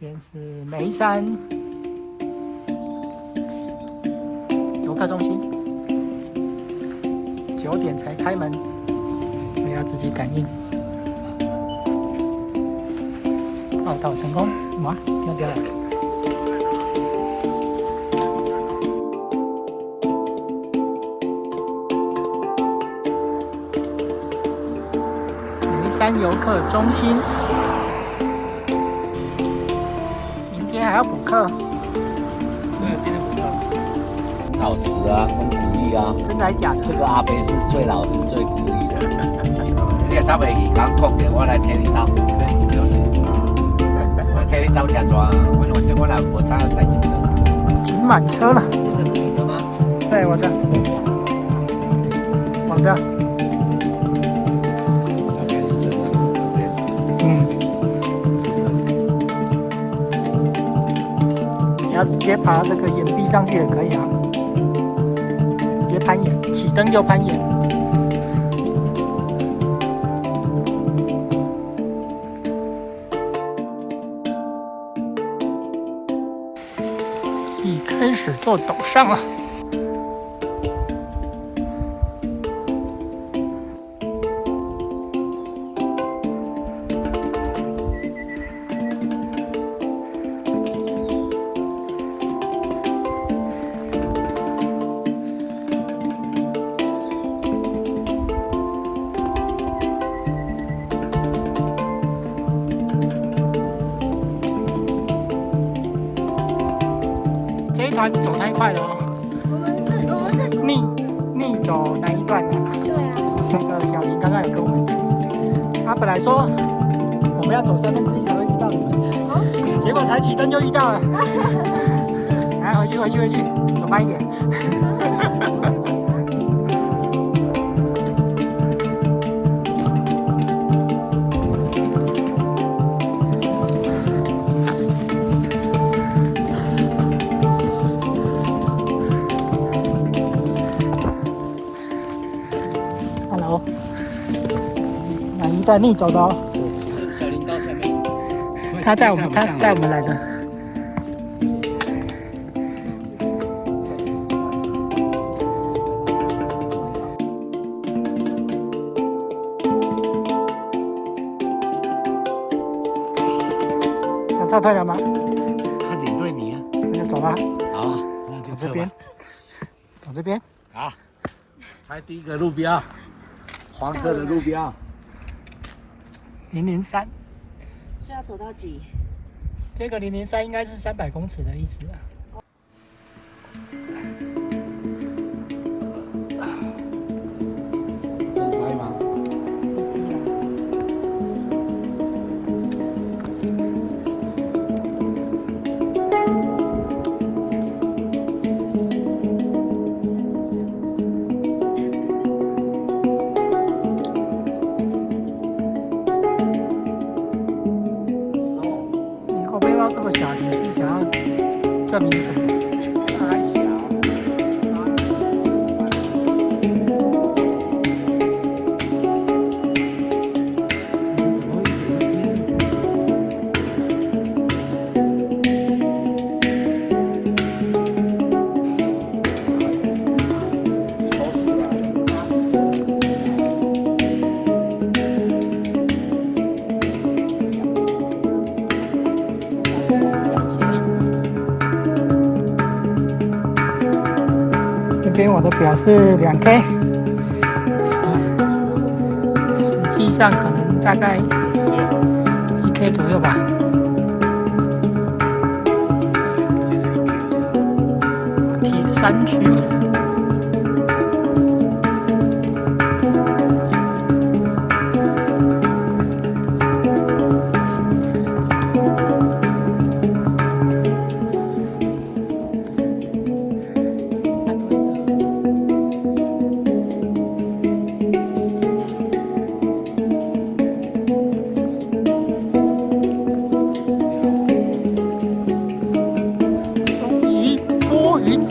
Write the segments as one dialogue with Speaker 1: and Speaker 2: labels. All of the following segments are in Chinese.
Speaker 1: 边是眉山游客中心，9点才开门，所以要自己感应。报道成功，哇，掉掉了。眉山游客中心。明天还要补课。
Speaker 2: 对，今天补课。老实啊，很鼓励啊。
Speaker 1: 真的还假的？
Speaker 2: 这个阿伯是最老实、最鼓励的。你也走袂去，讲讲者，我来替你走。我替你走车抓啊！反正我也无啥代志做。
Speaker 1: 停满车了。
Speaker 2: 这个是你的吗？
Speaker 1: 对，我的。我的。你要直接爬这个岩壁上去也可以啊，直接攀岩，启灯就攀岩。一开始就陡上了。这一团走太快了哦。
Speaker 3: 我们是
Speaker 1: 逆走哪一段呢？
Speaker 3: 对啊。
Speaker 1: 那个小林刚刚有跟我们讲，他本来说我们要走1/3才会遇到你们，结果才启灯就遇到了。来，回去，走慢一点。Hello， 哪一段逆走的哦？
Speaker 2: 小林到下面。
Speaker 1: 他载我们来的。要撤退了吗？
Speaker 2: 看领队你啊。
Speaker 1: 那就走吧。
Speaker 2: 好啊，那就
Speaker 1: 走这边。走这边。
Speaker 2: 好，拍第一个路标，黄色的路标。
Speaker 1: 003。
Speaker 3: 是要走到几？
Speaker 1: 这个003应该是300公尺的意思啊。
Speaker 2: 公开吗？
Speaker 1: 你后背包这么小，你是想要证明什么？
Speaker 2: 太小。
Speaker 1: 这边我的表是2K， 实际上可能大概1K 左右吧。铁山区。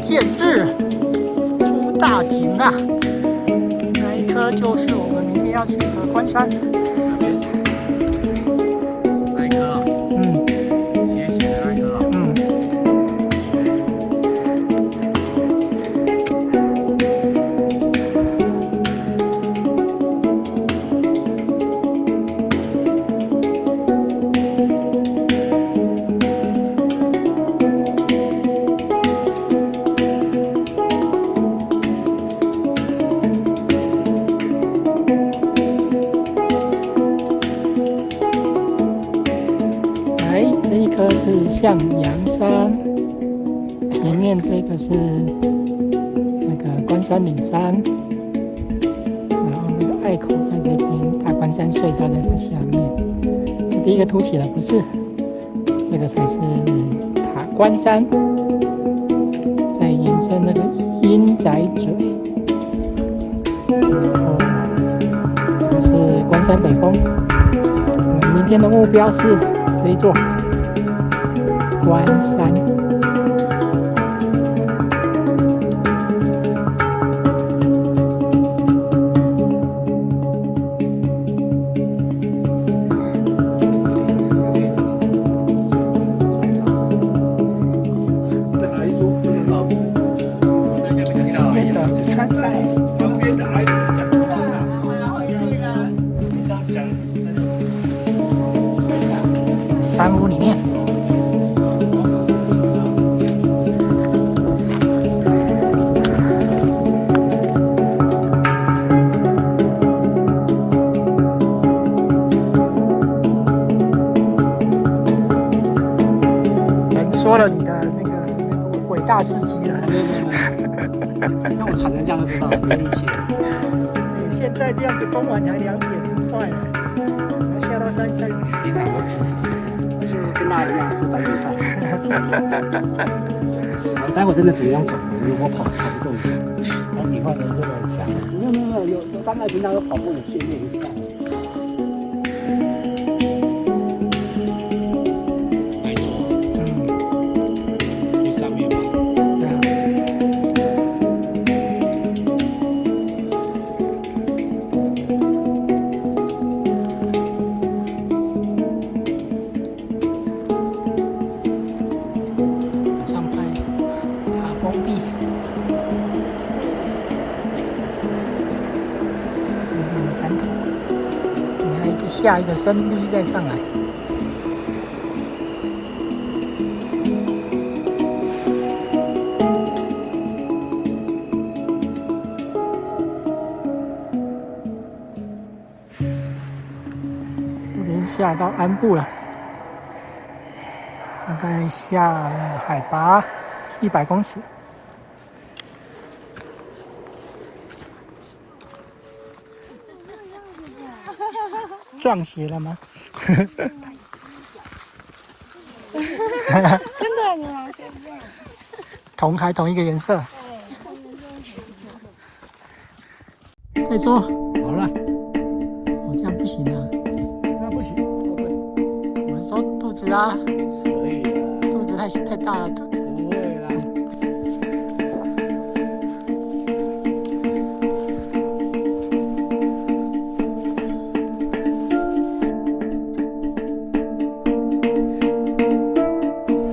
Speaker 1: 见日出大景啊！那一颗就是我们明天要去的关山。
Speaker 2: 哪一颗？
Speaker 1: 嗯，
Speaker 2: 斜斜。
Speaker 1: 前面这个是那个关山岭山，然后那个隘口在这边，大关山隧道在它下面。第一个凸起的不是，这个才是塔关山，再延伸那个鹰仔嘴，然后这个是关山北峰。我们明天的目标是这一座关山。
Speaker 4: 阿姨说不能老师，
Speaker 1: 参拜
Speaker 4: 旁边的阿姨是讲话的。
Speaker 1: 山屋里面。人说了你的那个伟大事迹了。
Speaker 5: 那我喘成这样就知道了，没力气了。
Speaker 1: 你现在这样子傍晚才2点，快了，要下到山上。
Speaker 5: 就跟大家一样吃白米饭。我待会真的只能用走的，我跑不动。
Speaker 2: 我比方人真的很强。
Speaker 5: 没有，有大概平常有跑步有训练一下。
Speaker 2: 来做，最上面嘛。
Speaker 1: 对啊。马上拍塔崩壁，对面的山头，我们还下一个深 V 再上来。这边下到安部了，大概下了海拔100公尺。撞鞋了吗？
Speaker 3: 真的，你好像一样。
Speaker 1: 还同一个颜色。再说，
Speaker 5: 好了，
Speaker 1: 我这样不行啊！
Speaker 5: 那不行，
Speaker 1: 我说肚子啊，
Speaker 2: 可以的，
Speaker 1: 肚子太大了，肚子。
Speaker 2: 不会啦。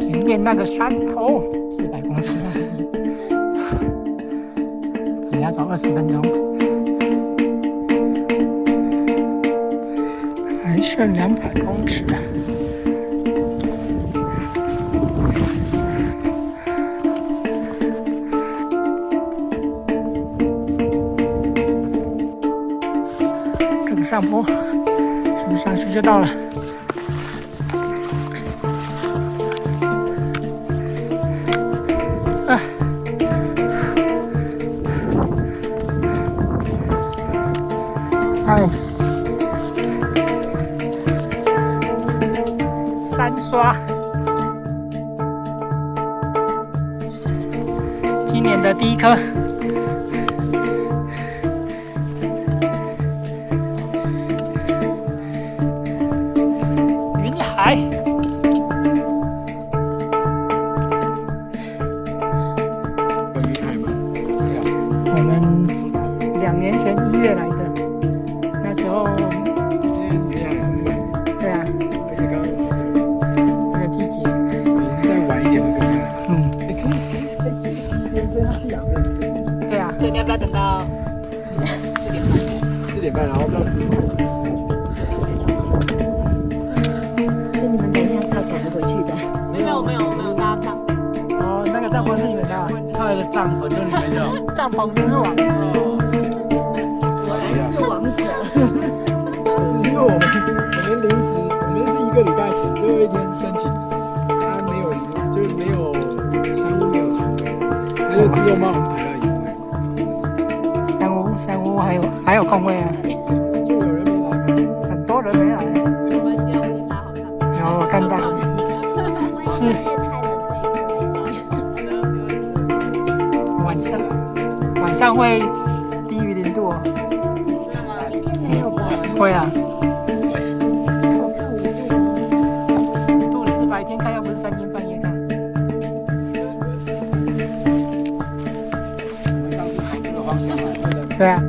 Speaker 1: 前面那个山头400公尺，可能要走20分钟，还剩200公尺。这个上坡，是不是上去就到了？哎，三刷，今年的第一颗。云海，
Speaker 4: 很厉害吗？
Speaker 1: 我们2年前1月来的，那时候，
Speaker 4: 厉害，
Speaker 1: 对啊，
Speaker 4: 而且刚刚
Speaker 1: 这个季节，
Speaker 4: 再晚一点就更厉害。
Speaker 1: 嗯，
Speaker 5: 所以它是阳的。
Speaker 1: 对啊，
Speaker 3: 所以你要不要等到
Speaker 4: 4点半，然后到
Speaker 3: 1个小时？所以你们等一下是要赶着回去的？
Speaker 6: 没有搭帐，
Speaker 1: 哦，那个帐篷是你们的啊，
Speaker 2: 他的帐篷就你们有。
Speaker 1: 帐篷之王。
Speaker 3: 果然是王者。
Speaker 4: 是因为我们临时，我们是1个礼拜前最后一天申请，他没有，就是没有商务没有出自动帮我们排了椅位，355
Speaker 1: 还有空位啊，
Speaker 4: 就有人没来嘛。
Speaker 1: 很多人没来。
Speaker 6: 没关系啊，我就搭好看。
Speaker 1: 然后我看到是
Speaker 3: 夜太冷可以过来挤。
Speaker 1: 晚上会低于0度哦。
Speaker 3: 今天没有吧？
Speaker 1: 会啊，
Speaker 3: 我看5度哦。
Speaker 1: 度你是白天看，又不是3更半夜看。
Speaker 2: 这个方向啊。
Speaker 1: 对啊。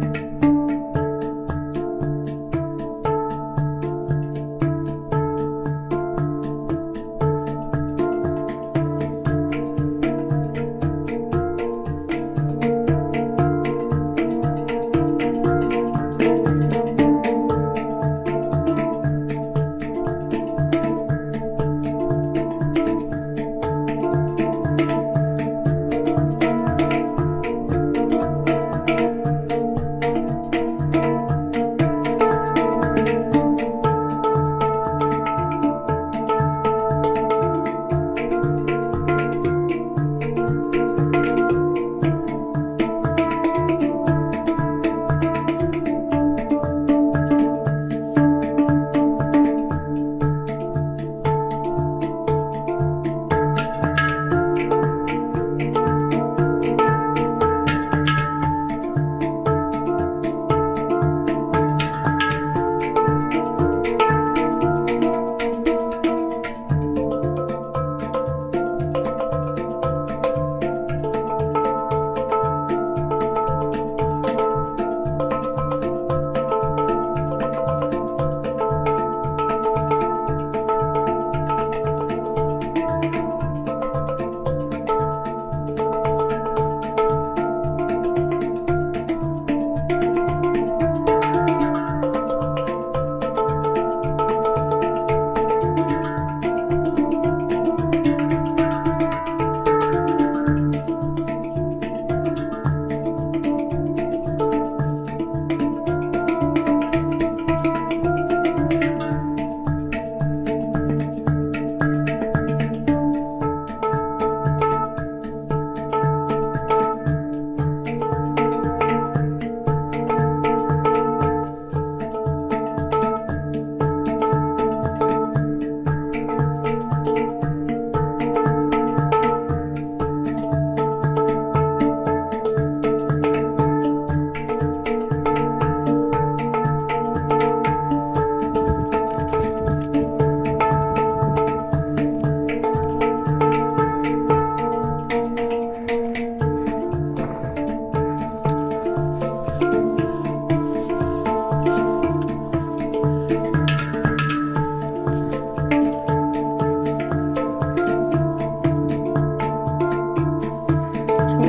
Speaker 1: 出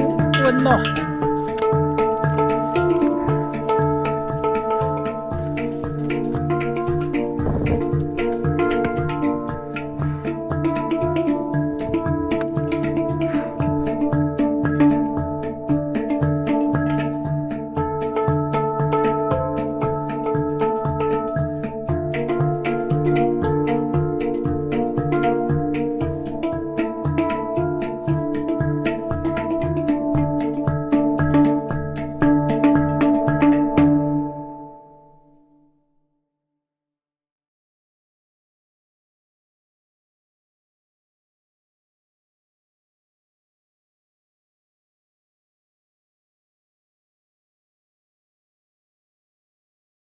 Speaker 1: 温了。